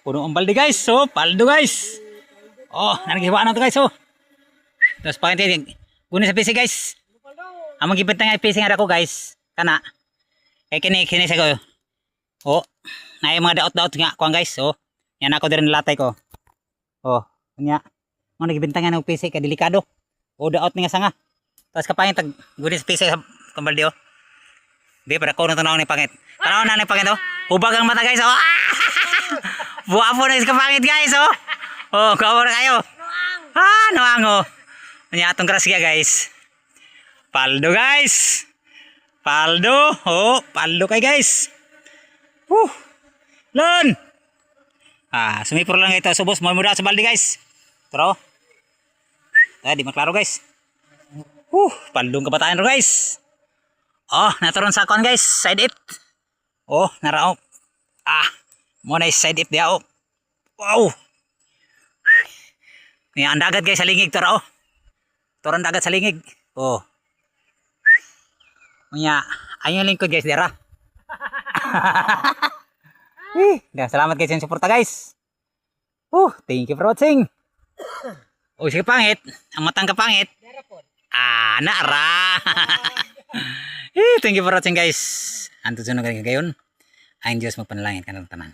Puno ang balde guys. So, paldo guys. Oh, nanagiwa na to guys. Oh. Tapos pakita kunin sa PC guys. Amang gipit nga PC nga ako guys. Kana. Kini sa ko. Oh, na yung mga daot-daot nga kuan guys. Oh. Yan ako din latay ko. Oh, nya. Mo nagibintangan ng PC ka delikado. Oh, daot nga sanga. Tapos kapangit tag gunin sa PC sa kambalde oh. Di para ko na tanaw ni pangit. Tanaw na ni pangit oh. Hubag ang mata guys oh. Buwa po na kapangit guys oh. Oh, kawo na kayo. Noang oh. Nya atong grasya guys. Paldo guys. Paldo. Oh, paldo kay guys. Lon. Sumipur lang ito subos mo muda sa balde guys. Tara. Di maklaro guys. Paldong kabataan ro guys. Oh, naturon sa kon guys, side it. Oh, narao. Mo na side it dia oh. Wow. Ni ang dagat guys sa lingig to ra oh. Toron dagat sa lingig. Oh. Unya, ayun lingkod guys dira. Salamat guys sa suporta guys. Thank you for watching. Oh, sige pangit. Ang matang kapangit. Nara. Thank you for watching guys. Anto sunod kayo gayon. Ang Diyos magpanalangin kanang tanan.